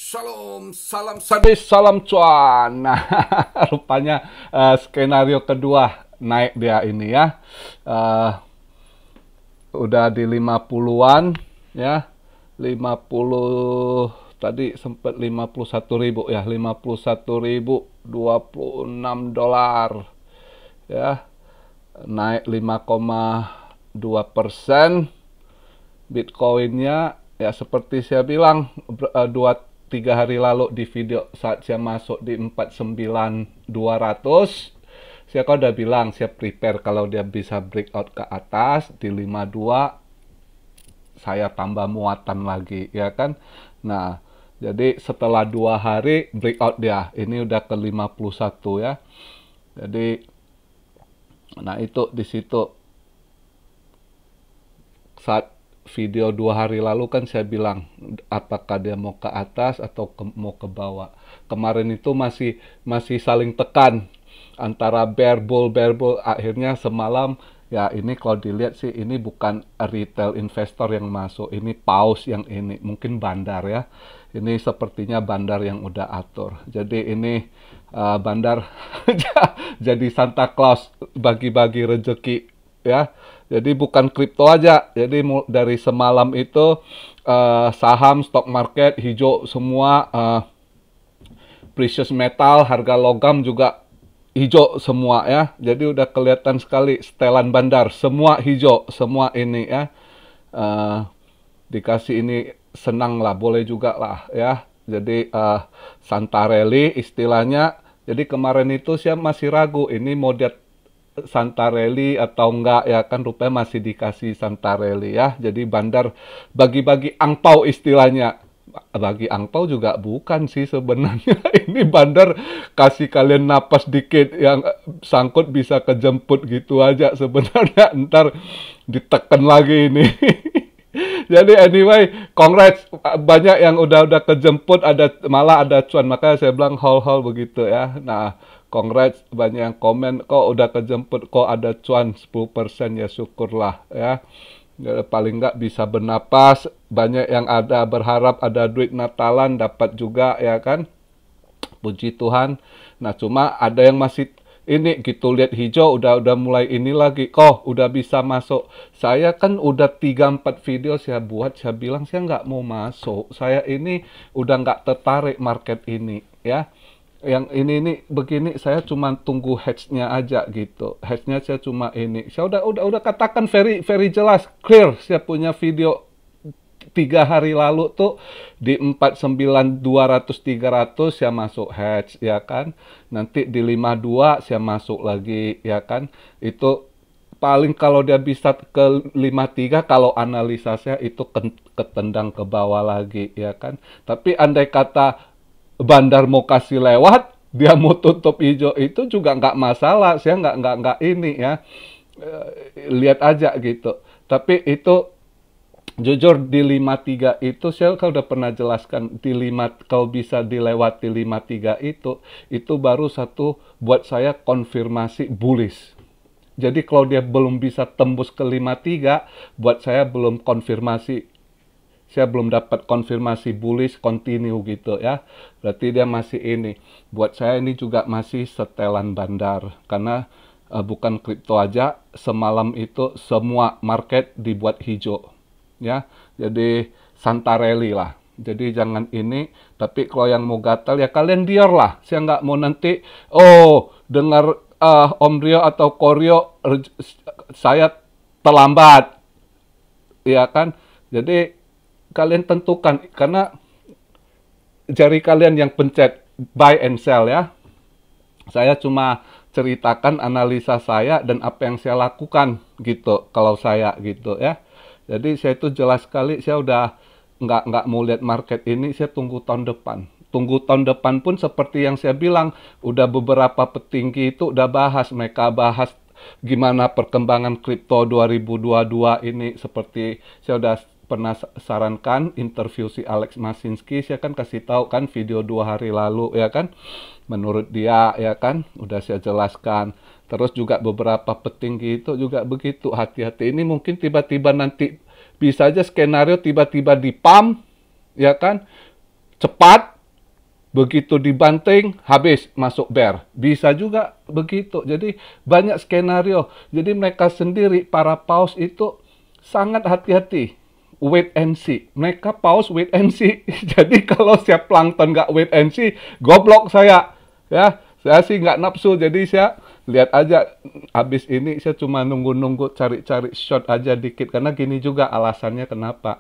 Shalom, salam sadis, salam cuan. Nah, rupanya skenario kedua naik dia ini ya. Eh, udah di 50-an ya. 50 tadi sempat 51.000 ya, 51.026 dolar ya. Naik 5,2%. Bitcoinnya ya seperti saya bilang 2-3 hari lalu di video saat saya masuk di 49.200, saya kan udah bilang saya prepare kalau dia bisa breakout ke atas di 52 saya tambah muatan lagi ya kan. Nah, jadi setelah 2 hari breakout dia ini udah ke 51 ya. Jadi nah itu di situ saat video 2 hari lalu kan saya bilang apakah dia mau ke atas atau mau ke bawah. Kemarin itu masih saling tekan antara bear bull. Akhirnya semalam ya ini kalau dilihat sih ini bukan retail investor yang masuk, ini paus yang ini mungkin bandar ya. Ini sepertinya bandar yang udah atur. Jadi ini bandar jadi Santa Claus bagi-bagi rezeki ya. Jadi bukan kripto aja. Jadi dari semalam itu saham, stock market hijau semua, precious metal, harga logam juga hijau semua ya. Jadi udah kelihatan sekali setelan bandar semua hijau, semua ini ya. Dikasih ini senang lah, boleh juga lah ya. Jadi Santarelli istilahnya. Jadi kemarin itu saya masih ragu ini mau dia Santarelli atau enggak ya kan, rupanya masih dikasih Santarelli ya. Jadi bandar bagi-bagi angpau istilahnya. Bagi angpau juga bukan sih sebenarnya. Ini bandar kasih kalian napas dikit yang sangkut bisa kejemput gitu aja sebenarnya. Ntar ditekan lagi ini. Jadi anyway, congrats, banyak yang udah kejemput, malah ada cuan, makanya saya bilang haul begitu ya. Nah, congrats, banyak yang komen kok udah kejemput kok ada cuan 10%, ya syukurlah ya. Ya, paling nggak bisa bernapas. Banyak yang ada berharap ada duit Natalan dapat juga ya kan. Puji Tuhan. Nah, cuma ada yang masih ini gitu lihat hijau udah mulai ini lagi kok udah bisa masuk. Saya kan udah 3-4 video saya buat, saya bilang saya nggak mau masuk, saya ini udah nggak tertarik market ini ya. Yang ini begini saya cuma tunggu hedge-nya aja gitu. Hedge-nya saya cuma ini, saya udah katakan very jelas clear. Saya punya video 3 hari lalu tuh di 49.200-300 saya masuk hedge ya kan. Nanti di 52 saya masuk lagi ya kan. Itu paling kalau dia bisa ke 53, kalau analisa saya itu ketendang ke bawah lagi ya kan. Tapi andai kata bandar mau kasih lewat, dia mau tutup hijau itu juga nggak masalah. Saya nggak ini ya. Lihat aja gitu. Tapi itu jujur di 53 itu saya kalau udah pernah jelaskan di 5 kalau bisa dilewati 53 itu baru satu buat saya konfirmasi bullish. Jadi kalau dia belum bisa tembus ke 53 buat saya belum konfirmasi. Saya belum dapat konfirmasi bullish continue gitu ya. Berarti dia masih ini. Buat saya ini juga masih setelan bandar karena bukan kripto aja, semalam itu semua market dibuat hijau. Ya, jadi Santarelli lah. Jadi jangan ini, tapi kalau yang mau gatal ya kalian biarlah. Saya nggak mau nanti, dengar Om Rio atau Koryo, saya terlambat. Ya kan? Jadi kalian tentukan, karena jari kalian yang pencet buy and sell ya. Saya cuma ceritakan analisa saya dan apa yang saya lakukan gitu, kalau saya gitu ya. Jadi saya itu jelas sekali, saya udah nggak mau lihat market ini, saya tunggu tahun depan. Tunggu tahun depan pun seperti yang saya bilang, udah beberapa petinggi itu udah bahas, mereka bahas gimana perkembangan kripto 2022 ini. Seperti saya udah pernah sarankan interview si Alex Mashinsky, saya kan kasih tahu kan video 2 hari lalu ya kan. Menurut dia ya kan, udah saya jelaskan. Terus juga beberapa petinggi itu juga begitu, hati-hati. Ini mungkin tiba-tiba nanti bisa aja skenario tiba-tiba di pump, ya kan, cepat, begitu dibanting, habis masuk bear. Bisa juga begitu. Jadi banyak skenario. Jadi mereka sendiri, para paus itu sangat hati-hati. Wait and see. Mereka paus wait and see. Jadi kalau siap plankton nggak wait and see, goblok saya. Ya, saya sih nggak nafsu. Jadi saya lihat aja. Habis ini saya cuma nunggu-nunggu cari-cari shot aja dikit. Karena gini juga alasannya kenapa.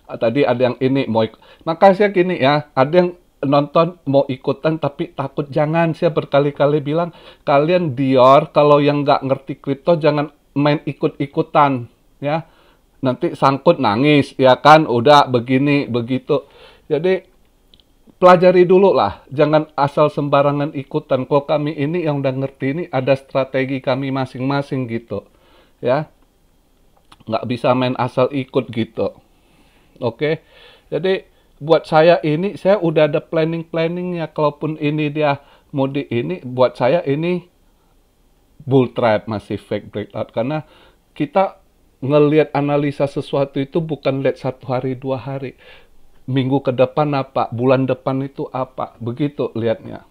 Tadi ada yang ini mau maka saya gini ya, ada yang nonton mau ikutan tapi takut. Jangan, saya berkali-kali bilang kalian Dior kalau yang nggak ngerti kripto jangan main ikut-ikutan ya, nanti sangkut nangis ya kan, udah begini begitu. Jadi pelajari dulu lah, jangan asal sembarangan ikutan. Kalau kami ini yang udah ngerti ini ada strategi kami masing-masing gitu ya, nggak bisa main asal ikut gitu. Oke, jadi buat saya ini, saya udah ada planning-planningnya. Kalaupun ini dia mau di ini, buat saya ini bull trap, masih fake breakout. Karena kita ngelihat analisa sesuatu itu bukan lihat 1 hari, 2 hari. Minggu ke depan apa, bulan depan itu apa, begitu lihatnya.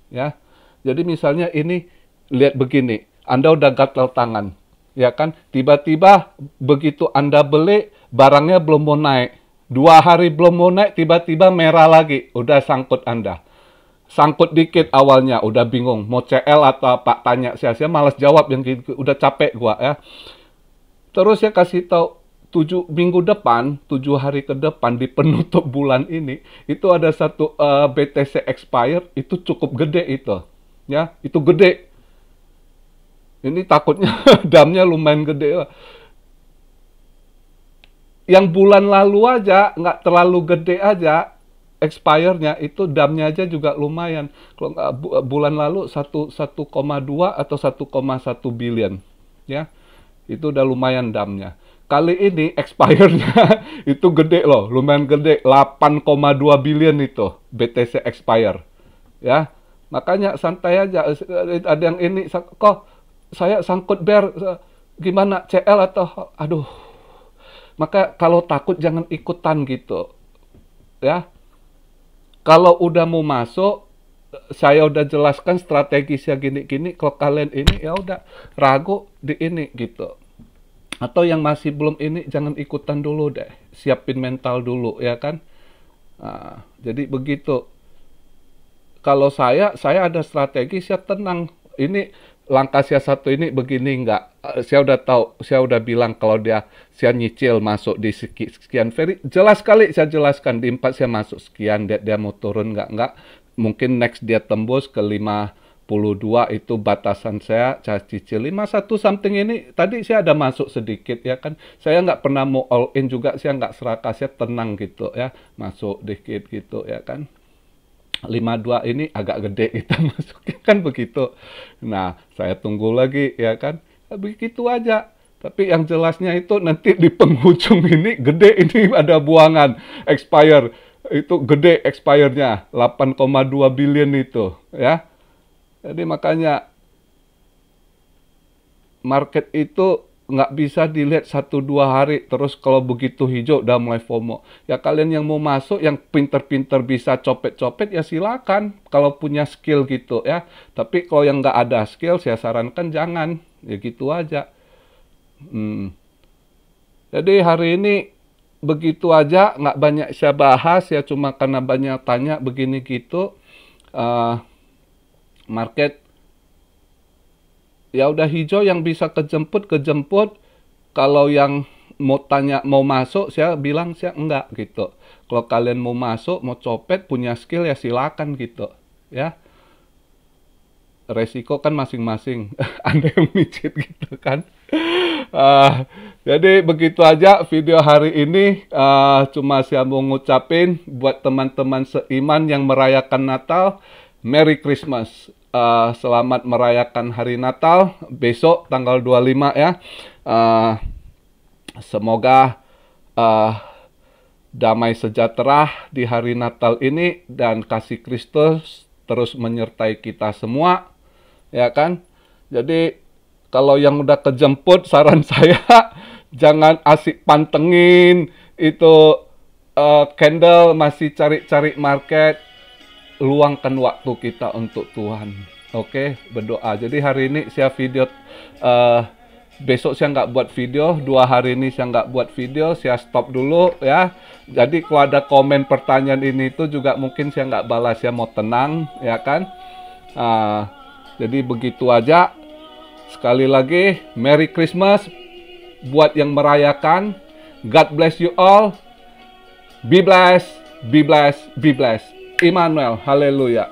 Ya, jadi misalnya ini, lihat begini, Anda udah gatal tangan. Ya kan, tiba-tiba begitu Anda beli, barangnya belum mau naik. 2 hari belum mau naik, tiba-tiba merah lagi. Udah sangkut Anda. Sangkut dikit awalnya, udah bingung. Mau CL atau apa, tanya saya malas jawab. Yang gitu, udah capek gua ya. Terus saya kasih tahu, 7 minggu depan, 7 hari ke depan, di penutup bulan ini, itu ada satu BTC expire, itu cukup gede itu. Ya, itu gede. Ini takutnya damnya lumayan gede. Yang bulan lalu aja, nggak terlalu gede aja, expire-nya itu damnya aja juga lumayan. Kalau bulan lalu 1,2 atau 1,1 billion. Ya, itu udah lumayan damnya. Kali ini expire-nya itu gede loh, lumayan gede. 8,2 billion itu BTC expire. Ya, makanya santai aja. Ada yang ini, kok saya sangkut bear, gimana CL atau aduh. Maka kalau takut jangan ikutan gitu. Ya. Kalau udah mau masuk, saya udah jelaskan strategisnya gini-gini, kalau kalian ini ya udah ragu di ini gitu. Atau yang masih belum ini jangan ikutan dulu deh. Siapin mental dulu ya kan. Nah, jadi begitu. Kalau saya ada strategi, saya tenang. Ini langkah saya satu ini begini enggak. Saya udah tahu, saya udah bilang kalau saya nyicil masuk di sekian very jelas sekali saya jelaskan di 4 saya masuk sekian, dia mau turun enggak. Mungkin next dia tembus ke 52 itu batasan saya cicil 51 something ini. Tadi saya ada masuk sedikit ya kan. Saya nggak pernah mau all in juga, saya nggak serakah, saya tenang gitu ya. Masuk dikit gitu ya kan. 52 ini agak gede kita masukin kan begitu. Nah, saya tunggu lagi ya kan. Begitu aja. Tapi yang jelasnya itu nanti di penghujung ini gede, ini ada buangan expire. Itu gede expire-nya 8,2 billion itu ya. Jadi makanya market itu nggak bisa dilihat 1-2 hari, terus kalau begitu hijau udah mulai FOMO. Ya kalian yang mau masuk, yang pinter-pinter bisa copet-copet, ya silakan. Kalau punya skill gitu ya. Tapi kalau yang nggak ada skill, saya sarankan jangan. Ya gitu aja. Jadi hari ini begitu aja, nggak banyak saya bahas, ya cuma karena banyak tanya begini gitu. Market ya udah hijau, yang bisa kejemput. Kalau yang mau tanya mau masuk, saya bilang saya enggak gitu. Kalau kalian mau masuk, mau copet, punya skill ya silakan gitu ya. Resiko kan masing-masing. Anda yang micit gitu kan. Jadi begitu aja video hari ini. Cuma saya mau ngucapin buat teman-teman seiman yang merayakan Natal, Merry Christmas. Selamat merayakan hari Natal besok tanggal 25 ya. Semoga damai sejahtera di hari Natal ini dan kasih Kristus terus menyertai kita semua ya kan. Jadi kalau yang udah kejemput, saran saya jangan asik pantengin itu candle, masih cari-cari market. luangkan waktu kita untuk Tuhan. Oke, berdoa. Jadi hari ini saya video, besok saya nggak buat video, 2 hari ini saya nggak buat video, saya stop dulu ya. Jadi kalau ada komen pertanyaan ini itu juga mungkin saya nggak balas, saya mau tenang ya kan. Jadi begitu aja. Sekali lagi, Merry Christmas buat yang merayakan. God bless you all. Be blessed, be blessed, be blessed. Immanuel, haleluya.